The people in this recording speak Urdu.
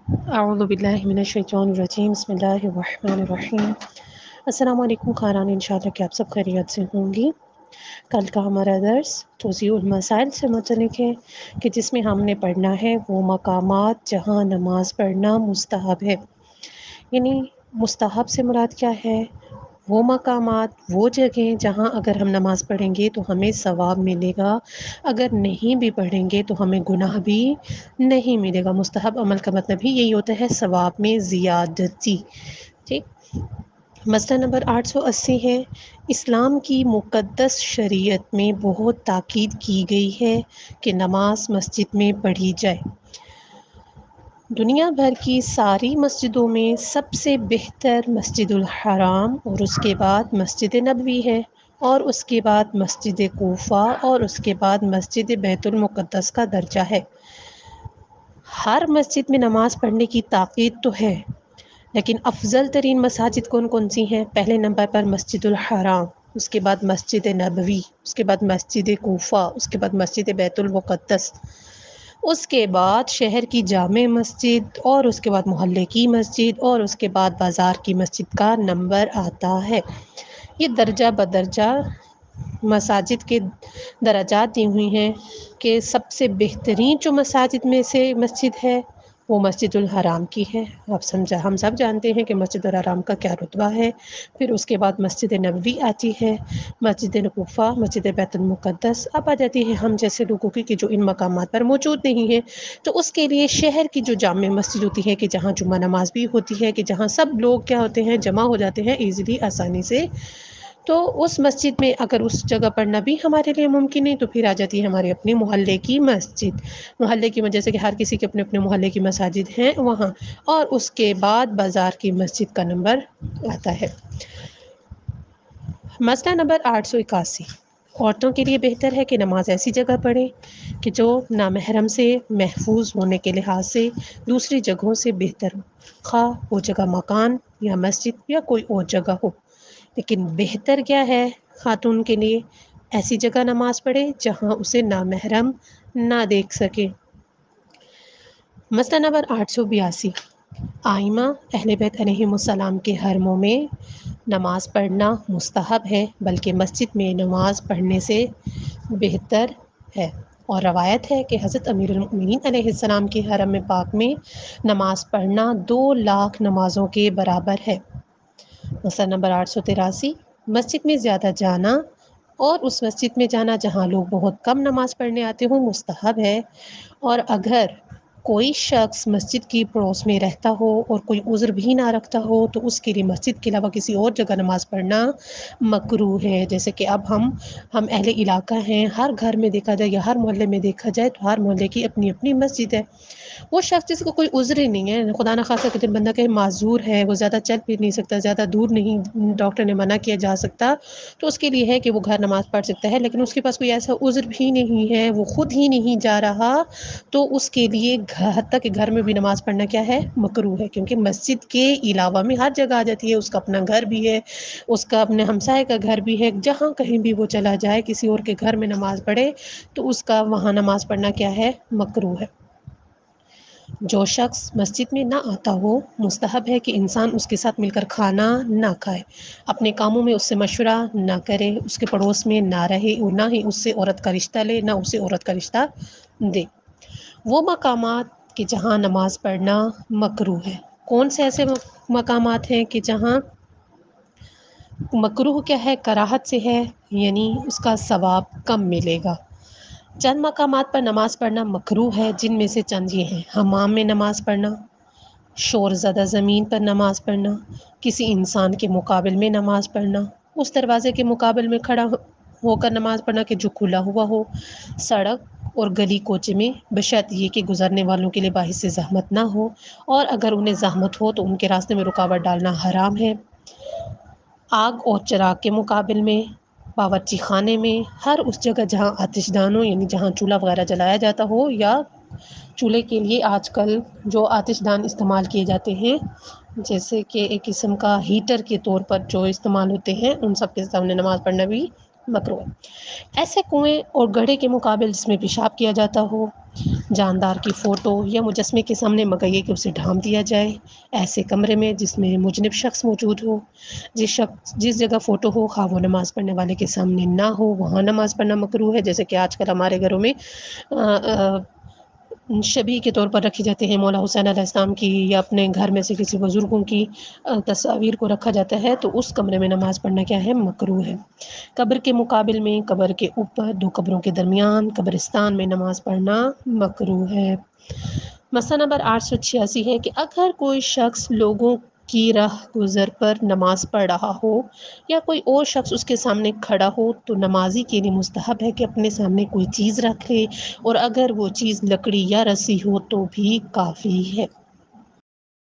اعوذ باللہ من الشیطان الرجیم، بسم اللہ الرحمن الرحیم۔ السلام علیکم خاران، انشاءاللہ کہ آپ سب خیریت سے ہوں گی۔ کل کا ہمارا درس توضیح المسائل سے متعلق ہے کہ جس میں ہم نے پڑھنا ہے وہ مقامات جہاں نماز پڑھنا مستحب ہے۔ یعنی مستحب سے مراد کیا ہے؟ وہ مقامات، وہ جگہیں جہاں اگر ہم نماز پڑھیں گے تو ہمیں ثواب ملے گا، اگر نہیں بھی پڑھیں گے تو ہمیں گناہ بھی نہیں ملے گا۔ مستحب عمل کا مطلب ہی یہی ہوتا ہے ثواب میں زیادتی۔ ٹھیک، مسئلہ نمبر 880 ہے، اسلام کی مقدس شریعت میں بہت تاکید کی گئی ہے کہ نماز مسجد میں پڑھی جائے۔ دنیا بھر کی ساری مسجدوں میں سب سے بہتر مسجد الحرام اور اس کے بعد مسجد نبوی ہے، اور اس کے بعد مسجد کوفہ، اور اس کے بعد مسجد بیت المقدس کا درجہ ہے۔ ہر مسجد میں نماز پڑھنے کی تاکید تو ہے، لیکن افضل ترین مساجد کون کون سی ہیں؟ پہلے نمبر پر مسجد الحرام، اس کے بعد مسجد نبوی، اس کے بعد مسجد کوفہ، اس کے بعد مسجد بیت المقدس، اس کے بعد شہر کی جامع مسجد، اور اس کے بعد محلے کی مسجد، اور اس کے بعد بازار کی مسجد کا نمبر آتا ہے۔ یہ درجہ بدرجہ مساجد کے درجات دی ہوئی ہیں کہ سب سے بہترین جو مساجد میں سے مسجد ہے وہ مسجد الحرام کی ہے۔ ہم سب جانتے ہیں کہ مسجد الحرام کا کیا رتبہ ہے۔ پھر اس کے بعد مسجد نبوی آتی ہے، مسجد کوفہ، مسجد بیت المقدس، اب آ جاتی ہے ہم جیسے لوگوں کی کہ جو ان مقامات پر موجود نہیں ہے، تو اس کے لیے شہر کی جو جامع مسجد ہوتی ہے کہ جہاں جمعہ نماز بھی ہوتی ہے، کہ جہاں سب لوگ کیا ہوتے ہیں، جمع ہو جاتے ہیں ایزیلی، آسانی سے، تو اس مسجد میں اگر اس جگہ پڑھنا بھی ہمارے لیے ممکن نہیں تو پھر آ جاتی ہے ہمارے اپنے محلے کی مسجد۔ محلے کی جیسے کہ ہر کسی کے اپنے اپنے محلے کی مساجد ہیں وہاں، اور اس کے بعد بازار کی مسجد کا نمبر آتا ہے۔ مسئلہ نمبر 881، عورتوں کے لیے بہتر ہے کہ نماز ایسی جگہ پڑھیں کہ جو نامحرم سے محفوظ ہونے کے لحاظ سے دوسری جگہوں سے بہتر ہو، خواہ وہ جگہ مکان یا مسجد یا کوئی اور جگہ ہو۔ لیکن بہتر کیا ہے؟ خاتون کے لیے ایسی جگہ نماز پڑھے جہاں اسے نامحرم نہ دیکھ سکے۔ مسئلہ نمبر 882، آئمہ اہل بیت علیہم السلام کے حرموں میں نماز پڑھنا مستحب ہے، بلکہ مسجد میں نماز پڑھنے سے بہتر ہے، اور روایت ہے کہ حضرت امیر المؤمنین علیہ السلام کے حرم پاک میں نماز پڑھنا 2,00,000 نمازوں کے برابر ہے۔ مسئلہ نمبر 883، مسجد میں زیادہ جانا اور اس مسجد میں جانا جہاں لوگ بہت کم نماز پڑھنے آتے ہوں مستحب ہے، اور اگر کوئی شخص مسجد کی پڑوس میں رہتا ہو اور کوئی عذر بھی نہ رکھتا ہو تو اس کے لیے مسجد کے علاوہ کسی اور جگہ نماز پڑھنا مکروہ ہے۔ جیسے کہ اب ہم اہل علاقہ ہیں، ہر گھر میں دیکھا جائے یا ہر محلے میں دیکھا جائے تو ہر محلے کی اپنی اپنی مسجد ہے۔ وہ شخص جس کو کوئی عذر ہی نہیں ہے، خدا نخواستہ کہ بندہ کہ معذور ہے، وہ زیادہ چل پھر نہیں سکتا، زیادہ دور نہیں ڈاکٹر نے منع کیا جا سکتا، تو اس کے لیے ہے کہ وہ گھر نماز پڑھ سکتا ہے، لیکن اس کے پاس کوئی ایسا عذر بھی نہیں ہے، وہ خود ہی نہیں جا رہا، تو اس کے لیے حتیٰ کہ گھر میں بھی نماز پڑھنا کیا ہے؟ مکروہ ہے، کیونکہ مسجد کے علاوہ میں ہر جگہ آ جاتی ہے، اس کا اپنا گھر بھی ہے، اس کا اپنے ہمسائے کا گھر بھی ہے، جہاں کہیں بھی وہ چلا جائے کسی اور کے گھر میں نماز پڑھے تو اس کا وہاں نماز پڑھنا کیا ہے؟ مکروہ ہے۔ جو شخص مسجد میں نہ آتا ہو، مستحب ہے کہ انسان اس کے ساتھ مل کر کھانا نہ کھائے، اپنے کاموں میں اس سے مشورہ نہ کرے، اس کے پڑوس میں نہ رہے، اور نہ ہی اس سے عورت کا رشتہ لے، نہ اسے عورت کا رشتہ دے۔ وہ مقامات کہ جہاں نماز پڑھنا مکروہ ہے، کون سے ایسے مقامات ہیں کہ جہاں مکروہ کیا ہے؟ کراہت سے ہے، یعنی اس کا ثواب کم ملے گا۔ چند مقامات پر نماز پڑھنا مکروہ ہے، جن میں سے چند یہ ہیں: حمام میں نماز پڑھنا، شور زدہ زمین پر نماز پڑھنا، کسی انسان کے مقابل میں نماز پڑھنا، اس دروازے کے مقابل میں کھڑا ہو کر نماز پڑھنا کہ جو کھلا ہوا ہو، سڑک اور گلی کوچے میں، بشرط یہ کہ گزرنے والوں کے لیے باعث زحمت نہ ہو، اور اگر انہیں زحمت ہو تو ان کے راستے میں رکاوٹ ڈالنا حرام ہے۔ آگ اور چراغ کے مقابل میں، باورچی خانے میں، ہر اس جگہ جہاں آتش دان ہو، یعنی جہاں چولہا وغیرہ جلایا جاتا ہو، یا چولہے کے لیے آج کل جو آتش دان استعمال کیے جاتے ہیں جیسے کہ ایک قسم کا ہیٹر کے طور پر جو استعمال ہوتے ہیں، ان سب کے سامنے نماز پڑھنا بھی مکروہ ہے۔ ایسے کنویں اور گڑھے کے مقابل جس میں پیشاب کیا جاتا ہو، جاندار کی فوٹو یا مجسمے کے سامنے مگئیے کہ اسے ڈھانپ دیا جائے، ایسے کمرے میں جس میں مجنب شخص موجود ہو، جس جگہ فوٹو ہو خواہ وہ نماز پڑھنے والے کے سامنے نہ ہو، وہاں نماز پڑھنا مکروہ ہے، جیسے کہ آج کل ہمارے گھروں میں شبیہ کے طور پر رکھی جاتے ہیں مولا حسین علیہ السلام کی، یا اپنے گھر میں سے کسی بزرگوں کی تصاویر کو رکھا جاتا ہے، تو اس کمرے میں نماز پڑھنا کیا ہے؟ مکروہ ہے۔ قبر کے مقابل میں، قبر کے اوپر، دو قبروں کے درمیان، قبرستان میں نماز پڑھنا مکروہ ہے۔ مسئلہ نمبر 886 ہے کہ اگر کوئی شخص لوگوں کی راہ گزر پر نماز پڑھ رہا ہو یا کوئی اور شخص اس کے سامنے کھڑا ہو تو نمازی کے لیے مستحب ہے کہ اپنے سامنے کوئی چیز رکھ لے، اور اگر وہ چیز لکڑی یا رسی ہو تو بھی کافی ہے۔